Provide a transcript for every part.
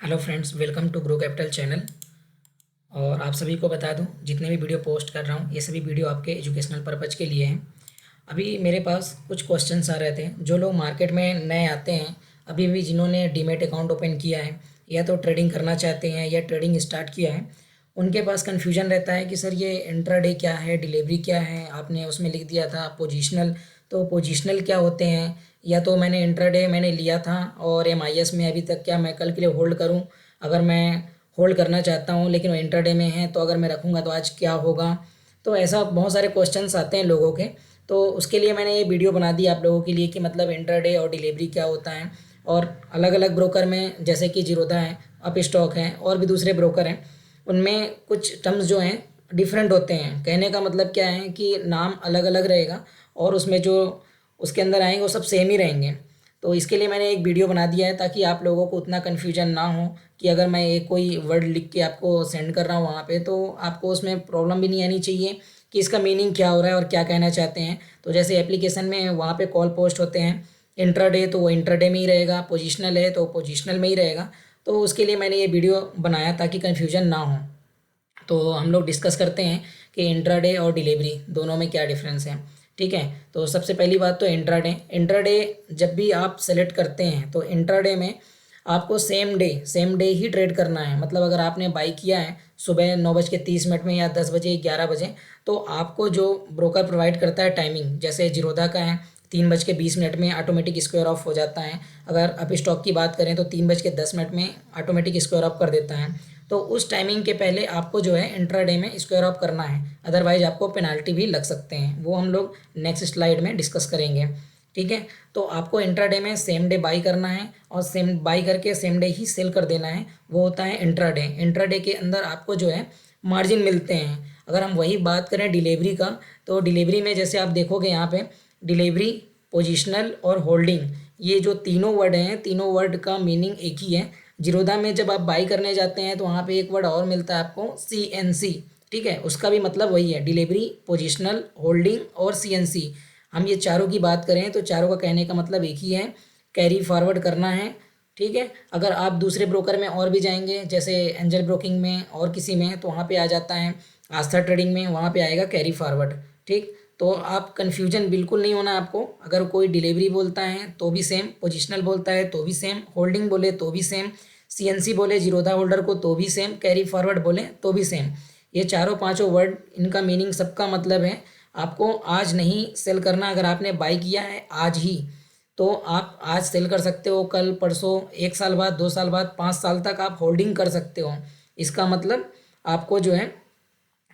Hello friends, welcome to Grow Capital channel. और आप सभी को बता दूं, जितने भी वीडियो पोस्ट कर रहा हूं ये सभी वीडियो आपके एजुकेशनल पर्पज़ के लिए हैं। अभी मेरे पास कुछ क्वेश्चंस आ रहे थे। जो लोग मार्केट में नए आते हैं, अभी भी जिन्होंने डीमैट अकाउंट ओपन किया है या तो ट्रेडिंग करना चाहते हैं या ट्रेडिंग स्टार्ट किया है, उनके पास कन्फ्यूजन रहता है कि सर ये इंट्राडे क्या है, डिलीवरी क्या है। आपने उसमें लिख दिया था पोजिशनल, तो पोजिशनल क्या होते हैं। या तो मैंने इंट्राडे मैंने लिया था और एमआईएस में अभी तक, क्या मैं कल के लिए होल्ड करूं? अगर मैं होल्ड करना चाहता हूं लेकिन वो इंट्राडे में है, तो अगर मैं रखूंगा तो आज क्या होगा? तो ऐसा बहुत सारे क्वेश्चंस आते हैं लोगों के। तो उसके लिए मैंने ये वीडियो बना दी आप लोगों के लिए कि मतलब इंट्राडे और डिलीवरी क्या होता है। और अलग अलग ब्रोकर में, जैसे कि जीरोधा है, अप स्टॉक है और भी दूसरे ब्रोकर हैं, उनमें कुछ टर्म्स जो हैं डिफरेंट होते हैं। कहने का मतलब क्या है कि नाम अलग अलग रहेगा और उसमें जो उसके अंदर आएंगे वो सब सेम ही रहेंगे। तो इसके लिए मैंने एक वीडियो बना दिया है ताकि आप लोगों को उतना कन्फ्यूजन ना हो कि अगर मैं एक कोई वर्ड लिख के आपको सेंड कर रहा हूँ वहाँ पे, तो आपको उसमें प्रॉब्लम भी नहीं आनी चाहिए कि इसका मीनिंग क्या हो रहा है और क्या कहना चाहते हैं। तो जैसे एप्लीकेशन में वहाँ पे कॉल पोस्ट होते हैं, इंट्राडे तो वो इंट्राडे में ही रहेगा, पोजिशनल है तो पोजिशनल में ही रहेगा। तो उसके लिए मैंने ये वीडियो बनाया ताकि कन्फ्यूजन ना हो। तो हम लोग डिस्कस करते हैं कि इंट्राडे और डिलीवरी दोनों में क्या डिफरेंस है। ठीक है, तो सबसे पहली बात तो इंट्राडे। इंट्राडे जब भी आप सेलेक्ट करते हैं तो इंट्राडे में आपको सेम डे ही ट्रेड करना है। मतलब अगर आपने बाई किया है सुबह 9:30 में या 10 बजे 11 बजे, तो आपको जो ब्रोकर प्रोवाइड करता है टाइमिंग, जैसे जीरोधा का है 3:20 में ऑटोमेटिक स्क्वायर ऑफ हो जाता है। अगर अप स्टॉक की बात करें तो 3:10 में ऑटोमेटिक स्क्वायर ऑफ कर देता है। तो उस टाइमिंग के पहले आपको जो है इंट्राडे में स्क्वायर ऑफ करना है, अदरवाइज आपको पेनाल्टी भी लग सकते हैं। वो हम लोग नेक्स्ट स्लाइड में डिस्कस करेंगे। ठीक है, तो आपको इंट्राडे में सेम डे बाई करना है और सेम बाई करके सेम डे ही सेल कर देना है। वो होता है इंट्राडे। इंट्राडे के अंदर आपको जो है मार्जिन मिलते हैं। अगर हम वही बात करें डिलीवरी का, तो डिलीवरी में जैसे आप देखोगे यहाँ पे डिलीवरी, पोजिशनल और होल्डिंग, ये जो तीनों वर्ड हैं, तीनों वर्ड का मीनिंग एक ही है। जीरोधा में जब आप बाई करने जाते हैं तो वहाँ पे एक वर्ड और मिलता है आपको, CNC। ठीक है, उसका भी मतलब वही है, डिलीवरी, पोजिशनल, होल्डिंग और CNC। हम ये चारों की बात करें तो चारों का कहने का मतलब एक ही है, कैरी फॉरवर्ड करना है। ठीक है, अगर आप दूसरे ब्रोकर में और भी जाएंगे, जैसे एंजल ब्रोकिंग में और किसी में, तो वहाँ पे आ जाता है आस्था ट्रेडिंग में, वहाँ पे आएगा कैरी फॉरवर्ड। ठीक, तो आप कन्फ्यूजन बिल्कुल नहीं होना आपको। अगर कोई डिलीवरी बोलता है तो भी सेम, पोजिशनल बोलता है तो भी सेम, होल्डिंग बोले तो भी सेम, CNC बोले जीरोधा होल्डर को तो भी सेम, कैरी फॉरवर्ड बोले तो भी सेम। ये चारों पांचों वर्ड, इनका मीनिंग सबका मतलब है आपको आज नहीं सेल करना। अगर आपने बाई किया है आज ही, तो आप आज सेल कर सकते हो, कल, परसों, 1 साल बाद, 2 साल बाद, 5 साल तक आप होल्डिंग कर सकते हो। इसका मतलब आपको जो है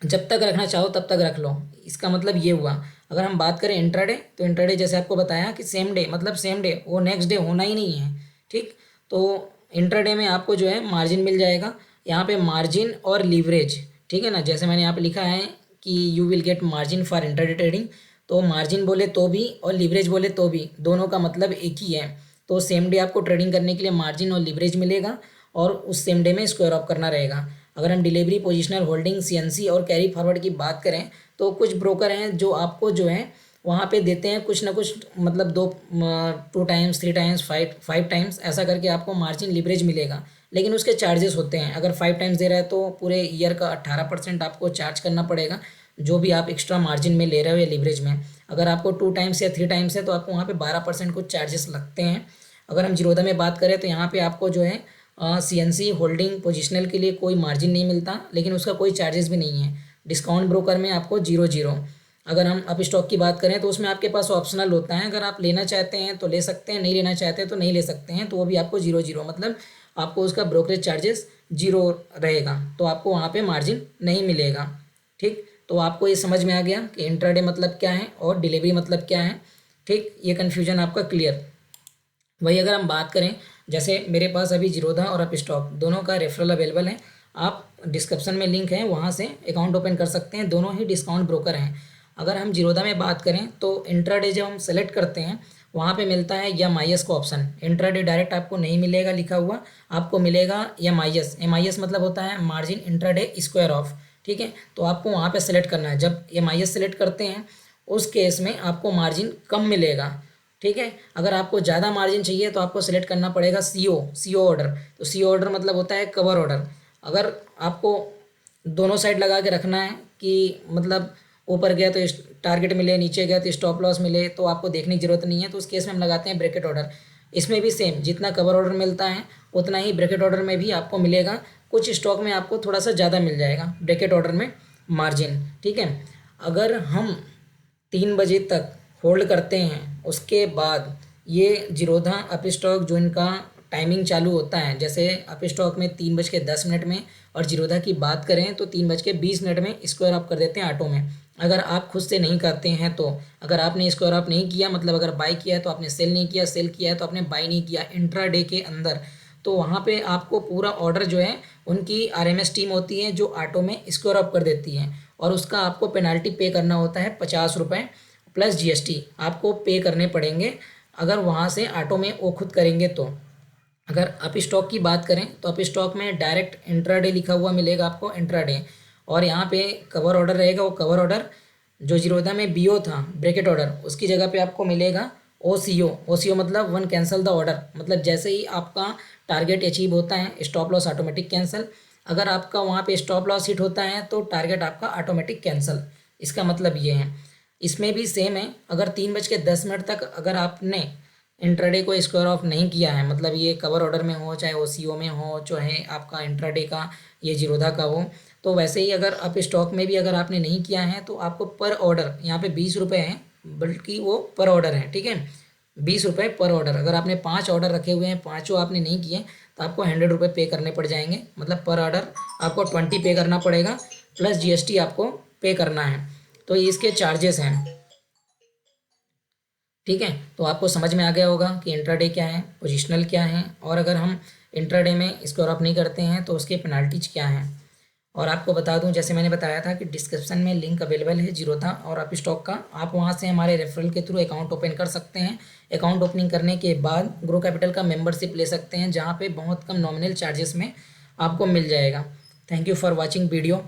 जब तक रखना चाहो तब तक रख लो। इसका मतलब ये हुआ। अगर हम बात करें इंट्राडे, तो इंट्राडे जैसे आपको बताया कि सेम डे, मतलब सेम डे, वो नेक्स्ट डे होना ही नहीं है। ठीक, तो इंट्राडे में आपको जो है मार्जिन मिल जाएगा। यहाँ पे मार्जिन और लीवरेज, ठीक है ना, जैसे मैंने यहाँ पे लिखा है कि you will get margin for intraday trading. तो मार्जिन बोले तो भी और लीवरेज बोले तो भी, दोनों का मतलब एक ही है। तो सेम डे आपको ट्रेडिंग करने के लिए मार्जिन और लीवरेज मिलेगा और उस सेम डे में स्क्वायर ऑफ करना रहेगा। अगर हम डिलीवरी, पोजिशनल, होल्डिंग, CNC और कैरी फॉरवर्ड की बात करें, तो कुछ ब्रोकर हैं जो आपको जो है वहाँ पे देते हैं कुछ ना कुछ, मतलब 2 टाइम्स, 3 टाइम्स, 5 टाइम्स ऐसा करके आपको मार्जिन लिवरेज मिलेगा। लेकिन उसके चार्जेस होते हैं। अगर 5 टाइम्स दे रहा है तो पूरे ईयर का 18% आपको चार्ज करना पड़ेगा, जो भी आप एक्स्ट्रा मार्जिन में ले रहे हो या लिवरेज में। अगर आपको 2 टाइम्स या 3 टाइम्स है तो आपको वहाँ पे 12% कुछ चार्जेस लगते हैं। अगर हम जीरोधा में बात करें तो यहाँ पे आपको जो है CNC, होल्डिंग, पोजिशनल के लिए कोई मार्जिन नहीं मिलता, लेकिन उसका कोई चार्जेस भी नहीं है। डिस्काउंट ब्रोकर में आपको 0 0। अगर हम अप स्टॉक की बात करें तो उसमें आपके पास ऑप्शनल होता है, अगर आप लेना चाहते हैं तो ले सकते हैं, नहीं लेना चाहते हैं तो नहीं ले सकते हैं। तो वो भी आपको 0 0, मतलब आपको उसका ब्रोकरेज चार्जेस 0 रहेगा, तो आपको वहाँ पे मार्जिन नहीं मिलेगा। ठीक, तो आपको ये समझ में आ गया कि इंट्राडे मतलब क्या है और डिलीवरी मतलब क्या है। ठीक, ये कन्फ्यूजन आपका क्लियर। वही अगर हम बात करें, जैसे मेरे पास अभी जीरोधा और अप स्टॉक दोनों का रेफरल अवेलेबल है। आप डिस्क्रिप्शन में लिंक है, वहाँ से अकाउंट ओपन कर सकते हैं। दोनों ही डिस्काउंट ब्रोकर हैं। अगर हम जीरोधा में बात करें तो इंट्राडे जब हम सेलेक्ट करते हैं, वहाँ पे मिलता है MIS का ऑप्शन। इंट्राडे डायरेक्ट आपको नहीं मिलेगा लिखा हुआ, आपको मिलेगा MIS। MIS मतलब होता है मार्जिन इंट्राडे स्क्वायर ऑफ। ठीक है, तो आपको वहाँ पे सेलेक्ट करना है। जब MIS सेलेक्ट करते हैं उस केस में आपको मार्जिन कम मिलेगा। ठीक है। अगर आपको ज़्यादा मार्जिन चाहिए तो आपको सेलेक्ट करना पड़ेगा सी ओ ऑर्डर। तो सी ओ ऑर्डर मतलब होता है कवर ऑर्डर। अगर आपको दोनों साइड लगा के रखना है कि मतलब ऊपर गया तो टारगेट मिले, नीचे गया तो स्टॉप लॉस मिले, तो आपको देखने की ज़रूरत नहीं है। तो उस केस में हम लगाते हैं ब्रैकेट ऑर्डर। इसमें भी सेम, जितना कवर ऑर्डर मिलता है उतना ही ब्रैकेट ऑर्डर में भी आपको मिलेगा। कुछ स्टॉक में आपको थोड़ा सा ज़्यादा मिल जाएगा ब्रैकेट ऑर्डर में मार्जिन, ठीक है। अगर हम 3 बजे तक होल्ड करते हैं, उसके बाद ये जीरोधा अप स्टॉक जो इनका टाइमिंग चालू होता है, जैसे अप स्टॉक में 3:10 में और जीरोधा की बात करें तो 3:20 में स्क्वायर अप कर देते हैं ऑटो में। अगर आप खुद से नहीं करते हैं तो अगर आपने स्क्वायर अप नहीं किया, मतलब अगर बाई किया है तो आपने सेल नहीं किया, सेल किया है तो आपने बाई नहीं किया इंट्राडे के अंदर, तो वहाँ पे आपको पूरा ऑर्डर जो है उनकी आरएमएस टीम होती है जो ऑटो में स्क्वायर अप कर देती है, और उसका आपको पेनाल्टी पे करना होता है 50 रुपये प्लस जीएसटी आपको पे करने पड़ेंगे अगर वहाँ से ऑटो में वो खुद करेंगे तो। अगर अप स्टॉक की बात करें तो अप स्टॉक में डायरेक्ट इंट्राडे लिखा हुआ मिलेगा आपको, इंट्राडे, और यहाँ पे कवर ऑर्डर रहेगा। वो कवर ऑर्डर जो जीरोधा में बीओ था ब्रैकेट ऑर्डर, उसकी जगह पे आपको मिलेगा ओसीओ मतलब वन कैंसल द ऑर्डर। मतलब जैसे ही आपका टारगेट अचीव होता है स्टॉप लॉस ऑटोमेटिक कैंसिल। अगर आपका वहाँ पे स्टॉप लॉस हिट होता है तो टारगेट आपका ऑटोमेटिक कैंसिल। इसका मतलब ये है। इसमें भी सेम है। अगर 3:10 तक अगर आपने इंट्राडे को स्क्वायर ऑफ नहीं किया है, मतलब ये कवर ऑर्डर में हो चाहे ओसीओ में हो चाहे आपका इंट्राडे का ये जीरोधा का हो, तो वैसे ही अगर अप स्टॉक में भी अगर आपने नहीं किया है तो आपको पर ऑर्डर यहाँ पे 20 रुपये है, बल्कि वो पर ऑर्डर है, ठीक है, 20 रुपये पर ऑर्डर। अगर आपने 5 ऑर्डर रखे हुए हैं, पाँचों आपने नहीं किए, तो आपको 100 रुपये पे करने पड़ जाएंगे। मतलब पर ऑर्डर आपको 20 पे करना पड़ेगा प्लस जीएसटी आपको पे करना है। तो ये इसके चार्जेस हैं, ठीक है। तो आपको समझ में आ गया होगा कि इंट्राडे क्या है, पोजिशनल क्या है, और अगर हम इंट्राडे में स्क्वायर ऑफ नहीं करते हैं तो उसके पेनाल्टीज क्या हैं। और आपको बता दूं, जैसे मैंने बताया था कि डिस्क्रिप्शन में लिंक अवेलेबल है जीरोधा और अप स्टॉक का, आप वहां से हमारे रेफरल के थ्रू अकाउंट ओपन कर सकते हैं। अकाउंट ओपनिंग करने के बाद ग्रो कैपिटल का मेंबरशिप ले सकते हैं, जहां पे बहुत कम नॉमिनल चार्जेस में आपको मिल जाएगा। Thank you for watching video.